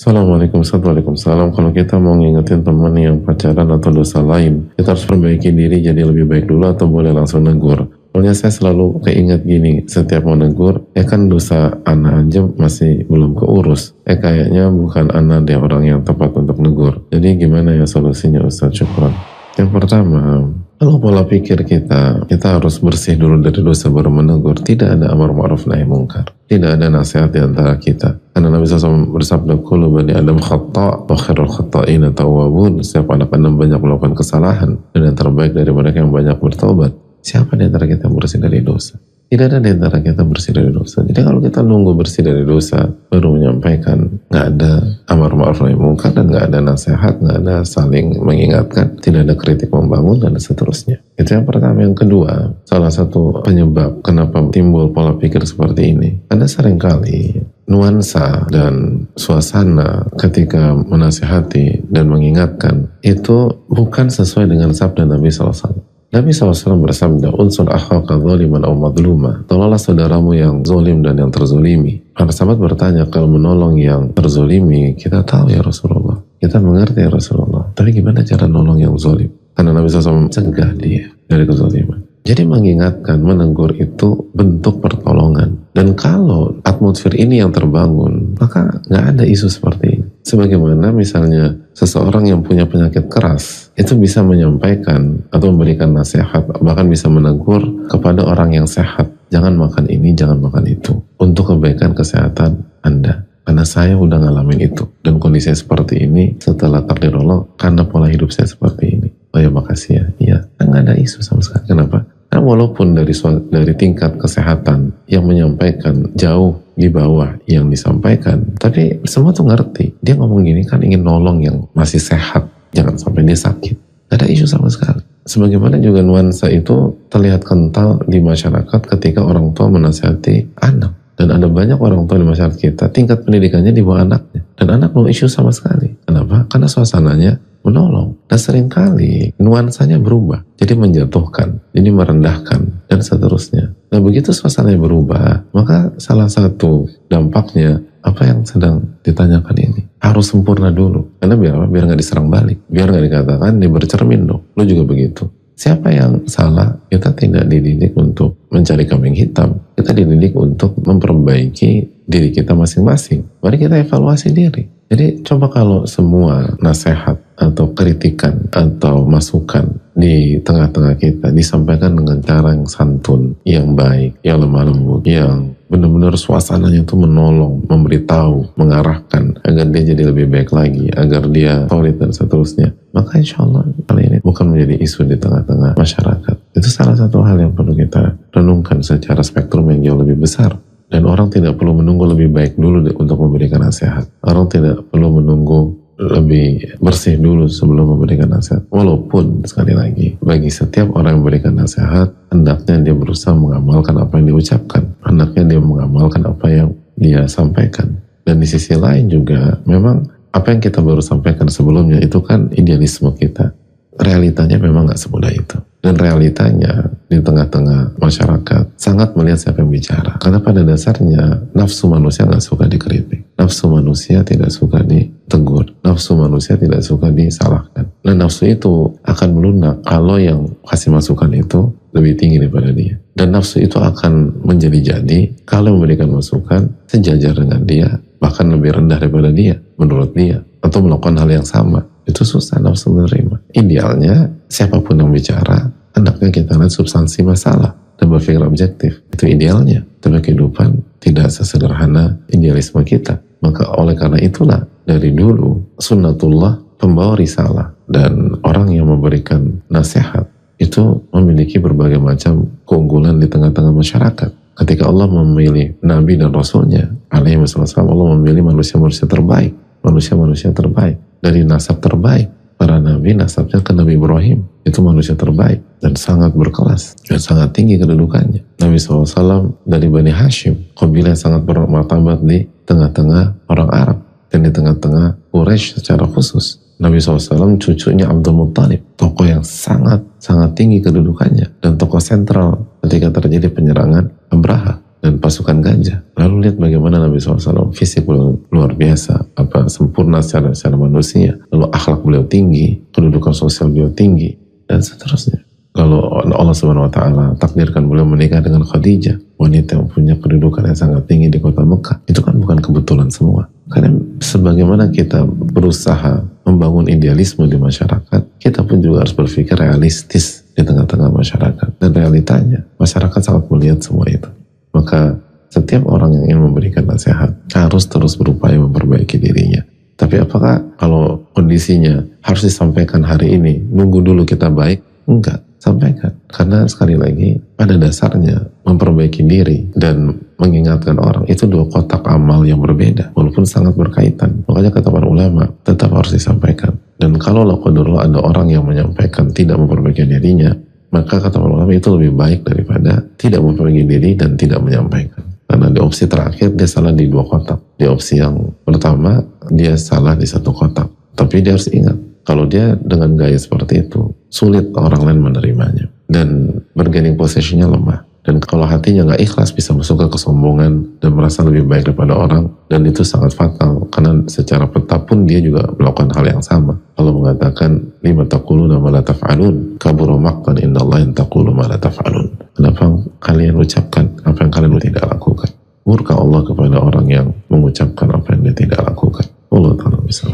Assalamualaikum Waalaikumsalam. Kalau kita mau ngingetin teman yang pacaran atau dosa lain, kita harus perbaiki diri jadi lebih baik dulu atau boleh langsung negur. Soalnya saya selalu keinget gini, setiap mau negur, kan dosa anak aja masih belum keurus. Kayaknya bukan anak dia orang yang tepat untuk negur. Jadi gimana ya solusinya Ustaz? Syukran. Yang pertama, kalau pola pikir kita harus bersih dulu dari dosa baru menegur. Tidak ada amar ma'ruf nahi mungkar. Tidak ada nasihat di antara kita. Karena Nabi SAW bersabda, kullu bani Adam khata' wa khairul khata'ina tawwabun. Setiap anak Adam banyak melakukan kesalahan, dan yang terbaik dari mereka yang banyak bertobat. Siapa di antara kita yang bersih dari dosa? Tidak ada di antara kita bersih dari dosa. Jadi kalau kita nunggu bersih dari dosa, baru menyampaikan, nggak ada amar ma'ruf nahi mungkar, dan nggak ada nasihat, nggak ada saling mengingatkan, tidak ada kritik membangun, dan seterusnya. Itu yang pertama. Yang kedua, salah satu penyebab kenapa timbul pola pikir seperti ini, karena seringkali nuansa dan suasana ketika menasihati dan mengingatkan itu bukan sesuai dengan sabda Nabi SAW. Nabi SAW bersabda, unsur akhaka zaliman aw madluma. Tolonglah saudaramu yang zolim dan yang terzolimi. Para sahabat bertanya, kalau menolong yang terzolimi, kita tahu ya Rasulullah. Kita mengerti ya Rasulullah. Tapi gimana cara nolong yang zolim? Karena Nabi SAW mencegah dia dari kezoliman. Jadi mengingatkan, menegur itu bentuk pertolongan. Dan kalau atmosfer ini yang terbangun, maka nggak ada isu seperti ini. Sebagaimana misalnya seseorang yang punya penyakit keras, itu bisa menyampaikan atau memberikan nasihat, bahkan bisa menegur kepada orang yang sehat. Jangan makan ini, jangan makan itu. Untuk kebaikan kesehatan Anda. Karena saya udah ngalamin itu. Dan kondisi seperti ini setelah takdir Allah, karena pola hidup saya seperti ini. Oh ya makasih ya. Iya, nggak ada isu sama sekali. Kenapa? Karena walaupun dari tingkat kesehatan yang menyampaikan jauh di bawah yang disampaikan, tapi semua tuh ngerti. Dia ngomong gini kan ingin nolong yang masih sehat. Jangan sampai dia sakit. Gak ada isu sama sekali. Sebagaimana juga nuansa itu terlihat kental di masyarakat ketika orang tua menasihati anak. Dan ada banyak orang tua di masyarakat kita, tingkat pendidikannya di bawah anaknya. Dan anak belum isu sama sekali. Kenapa? Karena suasananya menolong. Dan seringkali nuansanya berubah. Jadi menjatuhkan, jadi merendahkan, dan seterusnya. Nah begitu suasananya berubah, maka salah satu dampaknya, apa yang sedang ditanyakan ini harus sempurna dulu. Karena biar apa? Biar gak diserang balik. Biar gak dikatakan, dia bercermin dong. Lu juga begitu. Siapa yang salah? Kita tidak dididik untuk mencari kambing hitam. Kita dididik untuk memperbaiki diri kita masing-masing. Mari kita evaluasi diri. Jadi coba kalau semua nasihat atau kritikan atau masukan di tengah-tengah kita disampaikan dengan cara yang santun, yang baik, yang lemah lembut, yang benar-benar suasananya itu menolong, memberitahu, mengarahkan agar dia jadi lebih baik lagi, agar dia solid dan seterusnya. Maka insya Allah hal ini bukan menjadi isu di tengah-tengah masyarakat. Itu salah satu hal yang perlu kita renungkan secara spektrum yang jauh lebih besar. Dan orang tidak perlu menunggu lebih baik dulu untuk memberikan nasihat. Orang tidak perlu menunggu lebih bersih dulu sebelum memberikan nasihat. Walaupun sekali lagi, bagi setiap orang yang memberikan nasihat, hendaknya dia berusaha mengamalkan apa yang diucapkan. Hendaknya dia mengamalkan apa yang dia sampaikan. Dan di sisi lain juga, memang apa yang kita baru sampaikan sebelumnya itu kan idealisme kita. Realitanya memang gak semudah itu. Dan realitanya di tengah-tengah masyarakat sangat melihat siapa yang bicara. Karena pada dasarnya nafsu manusia gak suka dikritik. Nafsu manusia tidak suka ditegur. Nafsu manusia tidak suka disalahkan. Dan nafsu itu akan melunak kalau yang kasih masukan itu lebih tinggi daripada dia. Dan nafsu itu akan menjadi-jadi kalau memberikan masukan sejajar dengan dia, bahkan lebih rendah daripada dia, menurut dia, atau melakukan hal yang sama. Itu susah nafsu menerima. Idealnya siapapun yang bicara, hendaknya kita lihat substansi masalah dan berpikir objektif. Itu idealnya. Tapi kehidupan tidak sesederhana idealisme kita. Maka oleh karena itulah dari dulu sunnatullah pembawa risalah dan orang yang memberikan nasihat itu memiliki berbagai macam keunggulan di tengah-tengah masyarakat. Ketika Allah memilih Nabi dan Rasulnya, alaihi wasallam, Allah memilih manusia-manusia terbaik. Manusia-manusia terbaik. Dari nasab terbaik. Para Nabi nasabnya ke Nabi Ibrahim. Itu manusia terbaik. Dan sangat berkelas. Dan sangat tinggi kedudukannya. Nabi SAW dari Bani Hashim. Kabilah yang sangat bermartabat di tengah-tengah orang Arab. Dan di tengah-tengah Quraisy secara khusus. Nabi SAW cucunya Abdul Muttalib. Tokoh yang sangat tinggi kedudukannya. Dan tokoh sentral ketika terjadi penyerangan Abraha. dan pasukan gajah. Lalu lihat bagaimana Nabi SAW fisik beliau luar biasa, sempurna secara manusia, lalu akhlak beliau tinggi, kedudukan sosial beliau tinggi, dan seterusnya. Lalu Allah Subhanahu Wa Taala takdirkan beliau menikah dengan Khadijah, wanita yang punya kedudukan yang sangat tinggi di kota Mekah. Itu kan bukan kebetulan semua. Karena sebagaimana kita berusaha membangun idealisme di masyarakat, kita pun juga harus berpikir realistis di tengah-tengah masyarakat. Dan realitanya, masyarakat sangat melihat semua itu. Maka setiap orang yang ingin memberikan nasihat harus terus berupaya memperbaiki dirinya. Tapi apakah kalau kondisinya harus disampaikan hari ini, nunggu dulu kita baik? Enggak, sampaikan. Karena sekali lagi, pada dasarnya memperbaiki diri dan mengingatkan orang itu dua kotak amal yang berbeda, walaupun sangat berkaitan. Makanya kata para ulama, tetap harus disampaikan. Dan kalau qadarullah ada orang yang menyampaikan tidak memperbaiki dirinya, maka kata para ulama itu lebih baik daripada tidak memperbaiki diri dan tidak menyampaikan. Karena di opsi terakhir dia salah di dua kotak. Di opsi yang pertama dia salah di satu kotak. Tapi dia harus ingat, kalau dia dengan gaya seperti itu, sulit orang lain menerimanya. Dan bargaining positionnya lemah. Dan kalau hatinya nggak ikhlas, bisa masuk ke kesombongan dan merasa lebih baik daripada orang. Dan itu sangat fatal, karena secara peta pun dia juga melakukan hal yang sama. Allah mengatakan, lima taquluna ma la taf'alun, kabura maqtan indallahi an taqulu ma la taf'alun. Kenapa kalian ucapkan apa yang kalian tidak lakukan? Murka Allah kepada orang yang mengucapkan apa yang dia tidak lakukan. Allah Ta'ala bisa.